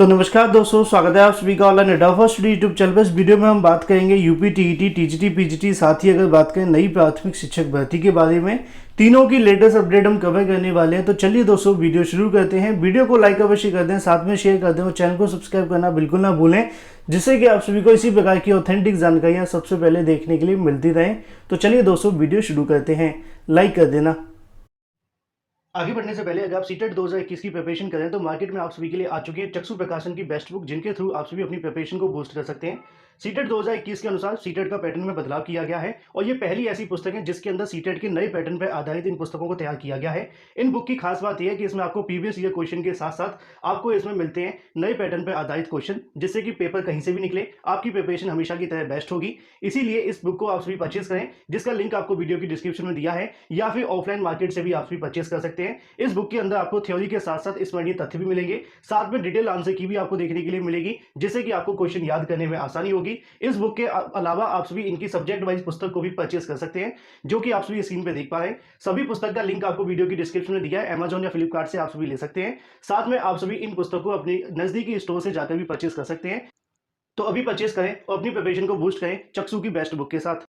तो नमस्कार दोस्तों, स्वागत है आप सभी का ऑनलाइन एडा फर्स्ट यूट्यूब चैनल पर। इस वीडियो में हम बात करेंगे यूपी टीईटी, टीजीटी, पीजीटी, साथ ही अगर बात करें नई प्राथमिक शिक्षक भर्ती के बारे में, तीनों की लेटेस्ट अपडेट हम कवर करने वाले हैं। तो चलिए दोस्तों वीडियो शुरू करते हैं। वीडियो को लाइक अवश्य कर दें, साथ में शेयर कर दें और चैनल को सब्सक्राइब करना बिल्कुल ना भूलें, जिससे कि आप सभी को इसी प्रकार की ऑथेंटिक जानकारियाँ सबसे पहले देखने के लिए मिलती रहें। तो चलिए दोस्तों वीडियो शुरू करते हैं, लाइक कर देना। आगे बढ़ने से पहले अगर आप सीटेट 2021 की प्रिपरेशन करें तो मार्केट में आप सभी के लिए आ चुकी है चक्षु प्रकाशन की बेस्ट बुक, जिनके थ्रू आप सभी अपनी प्रिपरेशन को बूस्ट कर सकते हैं। सीटेट 2021 के अनुसार सीटेट का पैटर्न में बदलाव किया गया है और ये पहली ऐसी पुस्तक है जिसके अंदर सीटेट के नए पैटर्न पर आधारित इन पुस्तकों को तैयार किया गया है। इन बुक की खास बात यह है कि इसमें आपको प्रीवियस ईयर क्वेश्चन के साथ साथ आपको इसमें मिलते हैं नए पैटर्न पर आधारित क्वेश्चन, जिससे कि पेपर कहीं से भी निकले आपकी प्रिपरेशन हमेशा की तरह बेस्ट होगी। इसीलिए इस बुक को आप सभी परचेस करें, जिसका लिंक आपको वीडियो की डिस्क्रिप्शन में दिया है, या फिर ऑफलाइन मार्केट से भी आप सभी परचेस कर सकते हैं। इस बुक के अंदर आपको थ्योरी के साथ साथ स्मरणीय तथ्य भी मिलेंगे, साथ में डिटेल आंसर की भी आपको देखने के लिए मिलेगी, जिससे कि आपको क्वेश्चन याद करने में आसानी होगी। इस बुक के अलावा आप सभी इनकी सब्जेक्ट वाइज पुस्तक को भी परचेस कर सकते हैं, जो कि आप सभी स्क्रीन पे देख पा रहे हैं। सभी पुस्तक का लिंक आपको वीडियो की डिस्क्रिप्शन में दिया है, अमेजॉन या फ्लिपकार्ट से आप सभी ले सकते हैं। साथ में आप सभी इन पुस्तकों को अपनी नजदीकी स्टोर से जाकर भी परचेस कर सकते हैं। तो अभी परचेस करें और अपनी प्रिपरेशन को बूस्ट करें चक्षु की बेस्ट बुक के साथ।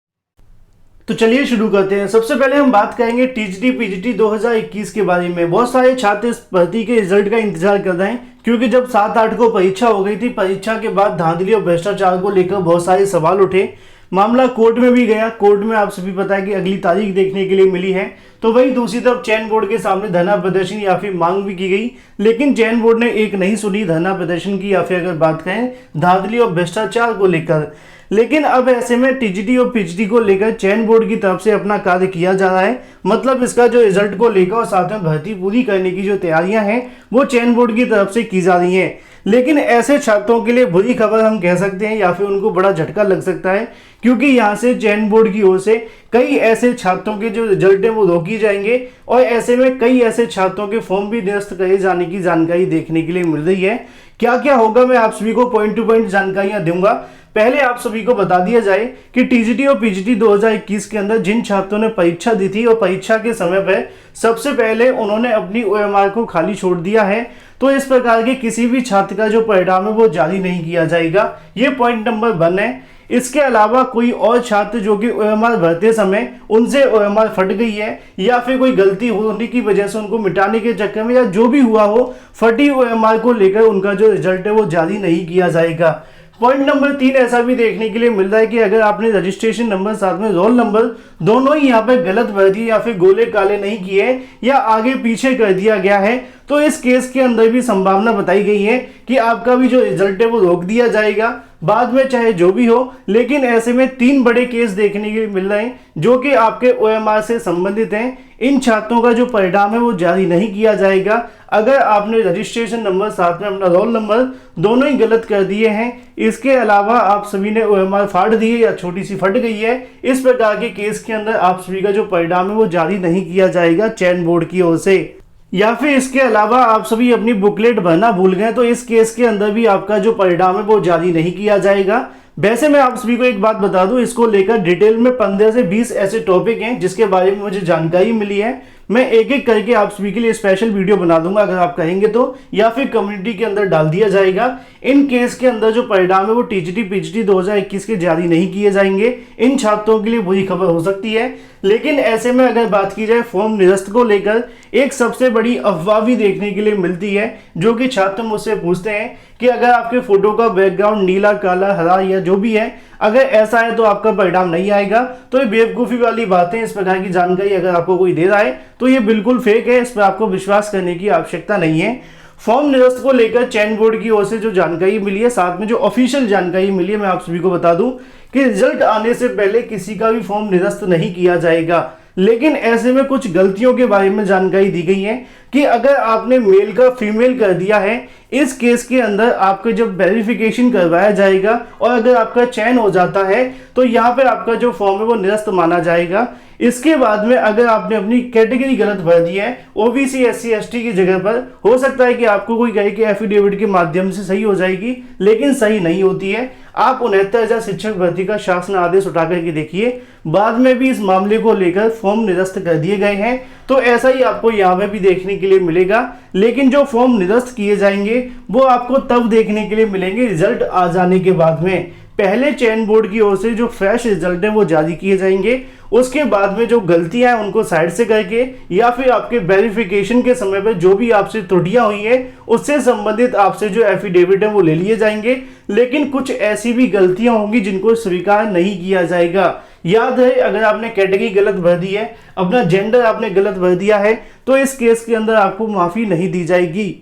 तो चलिए शुरू करते हैं। सबसे पहले हम बात करेंगे टीजीटी पीजीटी 2021 के बारे में। बहुत सारे छात्र इस भर्ती के रिजल्ट का इंतजार कर रहे हैं, क्योंकि जब 7-8 को परीक्षा हो गई थी, परीक्षा के बाद धांधली और भ्रष्टाचार को लेकर बहुत सारे सवाल उठे। मामला कोर्ट में भी गया। कोर्ट में आप सभी पता है कि अगली तारीख देखने के लिए मिली है। तो वही दूसरी तरफ चयन बोर्ड के सामने धरना प्रदर्शन या फिर मांग भी की गई, लेकिन चयन बोर्ड ने एक नहीं सुनी धरना प्रदर्शन की, या फिर अगर बात करें धांधली और भ्रष्टाचार को लेकर। लेकिन अब ऐसे में टीजीटी और पीजीटी को लेकर चयन बोर्ड की तरफ से अपना कार्य किया जा रहा है। मतलब इसका जो रिजल्ट को लेकर और साथ में भर्ती पूरी करने की जो तैयारियां हैं वो चयन बोर्ड की तरफ से की जा रही हैं। लेकिन ऐसे छात्रों के लिए बुरी खबर हम कह सकते हैं, या फिर उनको बड़ा झटका लग सकता है, क्योंकि यहाँ से चयन बोर्ड की ओर से कई ऐसे छात्रों के जो रिजल्ट है वो रोकी जाएंगे और ऐसे में कई ऐसे छात्रों के फॉर्म भी निरस्त करे जाने की जानकारी देखने के लिए मिल रही है। क्या क्या होगा मैं आप सभी को पॉइंट टू पॉइंट जानकारियां दूंगा। पहले आप सभी को बता दिया जाए कि टीजीटी और पीजीटी 2021 के अंदर जिन छात्रों ने परीक्षा दी थी और परीक्षा के समय पर सबसे पहले उन्होंने अपनी ओएमआर को खाली छोड़ दिया है, तो इस प्रकार के किसी भी छात्र का जो परिणाम है वो जारी नहीं किया जाएगा। ये पॉइंट नंबर 1 है। इसके अलावा कोई और छात्र जो कि ओएमआर भरते समय उनसे ओएमआर फट गई है, या फिर कोई गलती होने की वजह से उनको मिटाने के चक्कर में या जो भी हुआ हो, फटी ओएमआर को लेकर उनका जो रिजल्ट है वो जारी नहीं किया जाएगा। पॉइंट नंबर 3 ऐसा भी देखने के लिए मिल रहा है कि अगर आपने रजिस्ट्रेशन नंबर साथ में रोल नंबर दोनों ही यहाँ पे गलत भर दिए या फिर गोले काले नहीं किए या आगे पीछे कर दिया गया है, तो इस केस के अंदर भी संभावना बताई गई है कि आपका भी जो रिजल्ट है वो रोक दिया जाएगा बाद में, चाहे जो भी हो। लेकिन ऐसे में 3 बड़े केस देखने के लिए मिल रहे हैं जो कि आपके ओएमआर से संबंधित हैं। इन छात्रों का जो परिणाम है वो जारी नहीं किया जाएगा अगर आपने रजिस्ट्रेशन नंबर साथ में अपना रोल नंबर दोनों ही गलत कर दिए हैं। इसके अलावा आप सभी ने ओएमआर फाड़ दिए या छोटी सी फट गई है, इस प्रकार के केस के अंदर आप सभी का जो परिणाम है वो जारी नहीं किया जाएगा चयन बोर्ड की ओर से। या फिर इसके अलावा आप सभी अपनी बुकलेट भरना भूल गए, तो इस केस के अंदर भी आपका जो परिणाम है वो जारी नहीं किया जाएगा। वैसे मैं आप सभी को एक बात बता दूं, इसको लेकर डिटेल में 15 से 20 ऐसे टॉपिक हैं जिसके बारे में मुझे जानकारी मिली है। मैं एक एक करके आप सभी के लिए स्पेशल वीडियो बना दूंगा अगर आप कहेंगे तो, या फिर कम्युनिटी के अंदर डाल दिया जाएगा। इन केस के अंदर जो परिणाम है वो टीजीटी पीजीटी 2021 के जारी नहीं किए जाएंगे। इन छात्रों के लिए बुरी खबर हो सकती है। लेकिन ऐसे में अगर बात की जाए फॉर्म निरस्त को लेकर, एक सबसे बड़ी अफवाह भी देखने के लिए मिलती है, जो कि छात्र मुझसे पूछते हैं कि अगर आपके फोटो का बैकग्राउंड नीला, काला, हरा या जो भी है, अगर ऐसा है तो आपका परिणाम नहीं आएगा। तो ये बेवकूफ़ी वाली बातें, इस प्रकार की जानकारी अगर आपको कोई दे रहा है तो ये बिल्कुल फेक है, इस पर आपको विश्वास करने की आवश्यकता नहीं है। फॉर्म निरस्त को लेकर चयन बोर्ड की ओर से जो जानकारी मिली है, साथ में जो ऑफिशियल जानकारी मिली है, मैं आप सभी को बता दूं कि रिजल्ट आने से पहले किसी का भी फॉर्म निरस्त नहीं किया जाएगा। लेकिन ऐसे में कुछ गलतियों के बारे में जानकारी दी गई है कि अगर आपने मेल का फीमेल कर दिया है, इस केस के अंदर आपके जब वेरिफिकेशन करवाया जाएगा और अगर आपका चयन हो जाता है तो यहाँ पर आपका जो फॉर्म है वो निरस्त माना जाएगा। इसके बाद में अगर आपने अपनी कैटेगरी गलत भर दी है ओबीसी SC ST की जगह पर, हो सकता है कि आपको कोई कहे कि एफिडेविट के माध्यम से सही हो जाएगी, लेकिन सही नहीं होती है। आप 69,000 शिक्षक भर्ती का शासन आदेश उठा करके देखिए, बाद में भी इस मामले को लेकर फॉर्म निरस्त कर दिए गए हैं। तो ऐसा ही आपको यहाँ पे भी देखने के लिए मिलेगा, लेकिन जो फॉर्म निरस्त किए जाएंगे वो आपको तब देखने के लिए मिलेंगे रिजल्ट आ जाने के बाद में। पहले चयन बोर्ड की ओर से जो फ्रेश रिजल्ट है वो जारी किए जाएंगे, उसके बाद में जो गलतियां हैं उनको साइड से करके या फिर आपके वेरिफिकेशन के समय पर जो भी आपसे त्रुटियां हुई हैं उससे संबंधित आपसे जो एफिडेविट है वो ले लिए जाएंगे। लेकिन कुछ ऐसी भी गलतियां होंगी जिनको स्वीकार नहीं किया जाएगा। याद है, अगर आपने कैटेगरी गलत भर दी है, अपना जेंडर आपने गलत भर दिया है, तो इस केस के अंदर आपको माफी नहीं दी जाएगी।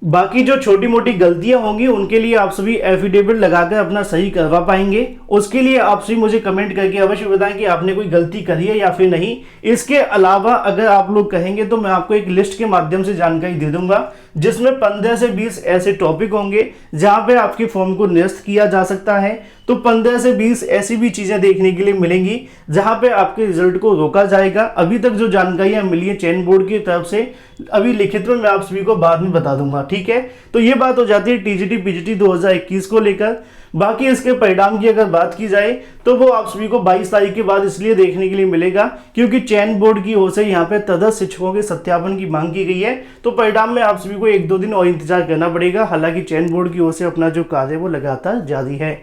बाकी जो छोटी मोटी गलतियां होंगी उनके लिए आप सभी एफिडेविट लगाकर अपना सही करवा पाएंगे। उसके लिए आप सभी मुझे कमेंट करके अवश्य बताएं कि आपने कोई गलती करी है या फिर नहीं। इसके अलावा अगर आप लोग कहेंगे तो मैं आपको एक लिस्ट के माध्यम से जानकारी दे दूंगा, जिसमें 15 से 20 ऐसे टॉपिक होंगे जहां पे आपके फॉर्म को निरस्त किया जा सकता है। तो 15 से 20 ऐसी भी चीजें देखने के लिए मिलेंगी जहां पे आपके रिजल्ट को रोका जाएगा। अभी तक जो जानकारियां मिली है चयन बोर्ड की तरफ से, अभी लिखित में मैं आप सभी को बाद में बता दूंगा, ठीक है। तो ये बात हो जाती है टीजीटी पीजीटी 2021 को लेकर। बाकी इसके परिणाम की अगर बात की जाए तो वो आप सभी को 22 तारीख के बाद इसलिए देखने के लिए मिलेगा क्योंकि चयन बोर्ड की ओर से यहाँ पे तदस्थ शिक्षकों के सत्यापन की मांग की गई है। तो परिणाम में आप सभी को 1-2 दिन और इंतजार करना पड़ेगा। हालांकि चयन बोर्ड की ओर से अपना जो कार्य है वो लगातार जारी है।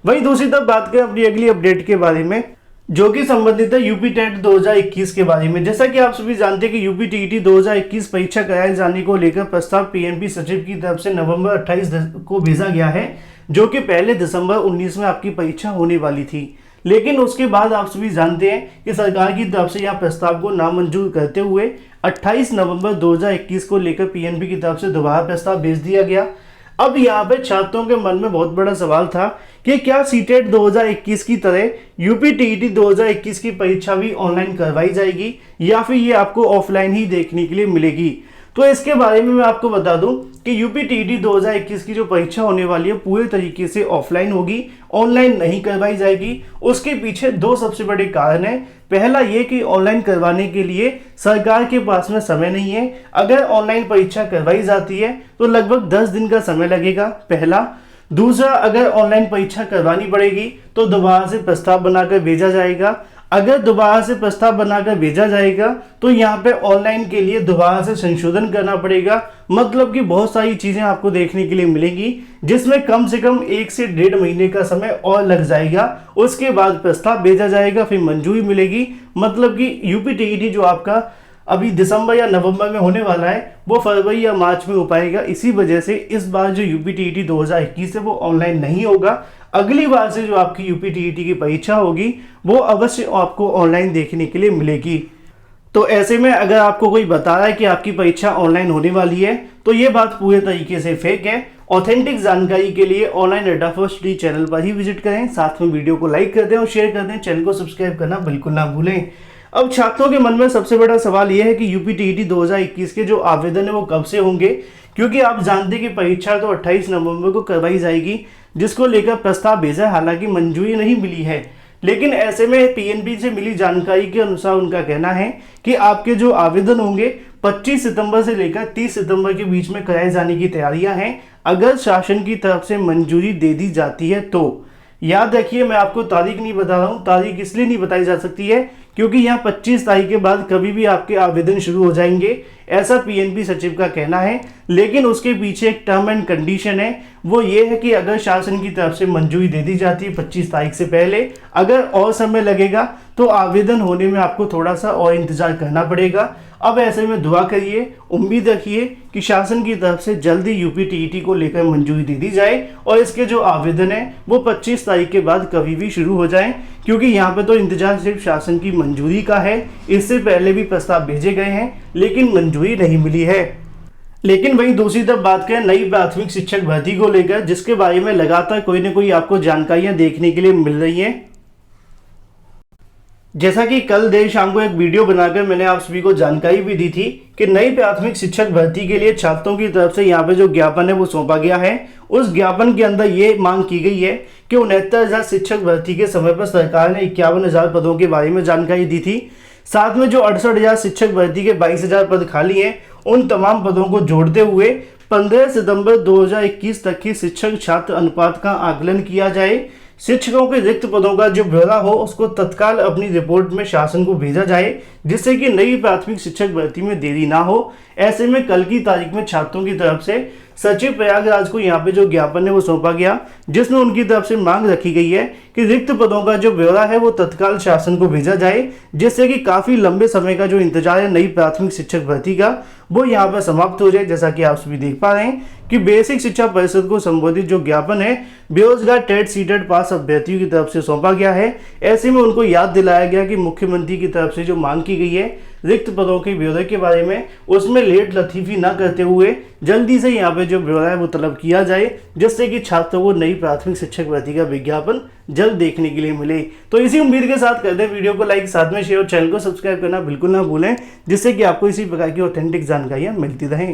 वहीं दूसरी तरफ बात करें अपनी अगली अपडेट के बारे में, जो कि संबंधित है यूपी टेट 2021 के बारे में। जैसा कि आप सभी जानते हैं कि यूपी टीईटी 2021 परीक्षा कराए जाने को लेकर प्रस्ताव पीएनबी सचिव की तरफ से नवंबर 28 को भेजा गया है, जो कि पहले दिसंबर 19 में आपकी परीक्षा होने वाली थी। लेकिन उसके बाद आप सभी जानते हैं कि सरकार की तरफ से यह प्रस्ताव को नामंजूर करते हुए 28 नवंबर 2021 को लेकर पीएनबी की तरफ से दोबारा प्रस्ताव भेज दिया गया। अब यहाँ पे छात्रों के मन में बहुत बड़ा सवाल था कि क्या सीटेट 2021 की तरह यूपी टीईटी 2021 की परीक्षा भी ऑनलाइन करवाई जाएगी या फिर ये आपको ऑफलाइन ही देखने के लिए मिलेगी। तो इसके बारे में मैं आपको बता दूं कि यूपी टीईटी 2021 की जो परीक्षा होने वाली है पूरे तरीके से ऑफलाइन होगी, ऑनलाइन नहीं करवाई जाएगी। उसके पीछे 2 सबसे बड़े कारण हैं। पहला ये कि ऑनलाइन करवाने के लिए सरकार के पास में समय नहीं है। अगर ऑनलाइन परीक्षा करवाई जाती है तो लगभग 10 दिन का समय लगेगा, पहला। दूसरा, अगर ऑनलाइन परीक्षा करवानी पड़ेगी तो दोबारा से प्रस्ताव बनाकर भेजा जाएगा। अगर दोबारा से प्रस्ताव बनाकर भेजा जाएगा तो यहाँ पे ऑनलाइन के लिए दोबारा से संशोधन करना पड़ेगा। मतलब कि बहुत सारी चीजें आपको देखने के लिए मिलेंगी, जिसमें कम से कम 1 से 1.5 महीने का समय और लग जाएगा। उसके बाद प्रस्ताव भेजा जाएगा, फिर मंजूरी मिलेगी। मतलब कि यूपी टीईटी जो आपका अभी दिसंबर या नवंबर में होने वाला है वो फरवरी या मार्च में हो पाएगा। इसी वजह से इस बार जो यूपी टीईटी 2021 है वो ऑनलाइन नहीं होगा। अगली बार से जो आपकी यूपी टीईटी की परीक्षा होगी वो अवश्य आपको ऑनलाइन देखने के लिए मिलेगी। तो ऐसे में अगर आपको कोई बता रहा है कि आपकी परीक्षा ऑनलाइन होने वाली है तो ये बात पूरे तरीके से फेक है। ऑथेंटिक जानकारी के लिए ऑनलाइन अड्डा फर्स्ट डी चैनल पर ही विजिट करें, साथ में वीडियो को लाइक कर दें और शेयर कर दें। चैनल को सब्सक्राइब करना बिल्कुल ना भूलें। अब छात्रों के मन में सबसे बड़ा सवाल यह है कि यूपी टीईटी 2021 के जो आवेदन है वो कब से होंगे, क्योंकि आप जानते हैं कि परीक्षा तो 28 नवंबर को करवाई जाएगी, जिसको लेकर प्रस्ताव भेजा है। हालांकि मंजूरी नहीं मिली है, लेकिन ऐसे में पीएनबी से मिली जानकारी के अनुसार उनका कहना है कि आपके जो आवेदन होंगे 25 सितंबर से लेकर 30 सितंबर के बीच में कराए जाने की तैयारियां हैं, अगर शासन की तरफ से मंजूरी दे दी जाती है तो। याद रखिए, मैं आपको तारीख नहीं बता रहा हूँ। तारीख इसलिए नहीं बताई जा सकती है क्योंकि यहाँ 25 तारीख के बाद कभी भी आपके आवेदन शुरू हो जाएंगे, ऐसा पीएनबी सचिव का कहना है। लेकिन उसके पीछे एक टर्म एंड कंडीशन है, वो ये है कि अगर शासन की तरफ से मंजूरी दे दी जाती है 25 तारीख से पहले, अगर और समय लगेगा तो आवेदन होने में आपको थोड़ा सा और इंतजार करना पड़ेगा। अब ऐसे में दुआ करिए, उम्मीद रखिए कि शासन की तरफ से जल्दी यूपी टीईटी को लेकर मंजूरी दे दी जाए और इसके जो आवेदन है वो 25 तारीख के बाद कभी भी शुरू हो जाए, क्योंकि यहाँ पे तो इंतजार सिर्फ शासन की मंजूरी का है। इससे पहले भी प्रस्ताव भेजे गए हैं लेकिन मंजूरी नहीं मिली है। लेकिन वहीं दूसरी तरफ बात करें नई प्राथमिक शिक्षक भर्ती को लेकर, जिसके बारे में लगातार कोई ना कोई आपको जानकारियां देखने के लिए मिल रही हैं। जैसा कि कल देर शाम को एक वीडियो बनाकर मैंने आप सभी को जानकारी भी दी थी कि नई प्राथमिक शिक्षक भर्ती के लिए छात्रों की तरफ से यहाँ पे जो ज्ञापन है वो सौंपा गया है। उस ज्ञापन के अंदर ये मांग की गई है कि 69,000 शिक्षक भर्ती के समय पर सरकार ने 51,000 पदों के बारे में जानकारी दी थी। साथ में जो 68,000 शिक्षक भर्ती के 22,000 पद खाली हैं, उन तमाम पदों को जोड़ते हुए 15 सितंबर 2021 तक की शिक्षक छात्र अनुपात का आकलन किया जाए। शिक्षकों के रिक्त पदों का जो ब्यौरा हो उसको तत्काल अपनी रिपोर्ट में शासन को भेजा जाए, जिससे कि नई प्राथमिक शिक्षक भर्ती में देरी ना हो। ऐसे में कल की तारीख में छात्रों की तरफ से सचिव प्रयागराज को यहाँ पे जो ज्ञापन है वो सौंपा गया, जिसमें उनकी तरफ से मांग रखी गई है कि रिक्त पदों का जो ब्यौरा है वो तत्काल शासन को भेजा जाए, जिससे कि काफी लंबे समय का जो इंतजार है नई प्राथमिक शिक्षक भर्ती का वो यहाँ पर समाप्त हो जाए। जैसा कि आप सभी देख पा रहे हैं कि बेसिक शिक्षा परिषद को संबोधित जो ज्ञापन है बेरोजगार टेट सीटेट पास अभ्यर्थियों की तरफ से सौंपा गया है। ऐसे में उनको याद दिलाया गया कि मुख्यमंत्री की तरफ से जो मांग की गई है रिक्त पदों के ब्यौरे के बारे में, उसमें लेट लतीफी ना करते हुए जल्दी से यहाँ पे जो ब्यौरा है वो तलब किया जाए, जिससे कि छात्रों को नई प्राथमिक शिक्षक भर्ती का विज्ञापन जल्द देखने के लिए मिले। तो इसी उम्मीद के साथ करते हैं वीडियो को लाइक, साथ में शेयर और चैनल को सब्सक्राइब करना बिल्कुल ना भूलें, जिससे कि आपको इसी प्रकार की ऑथेंटिक जानकारियाँ मिलती रहें।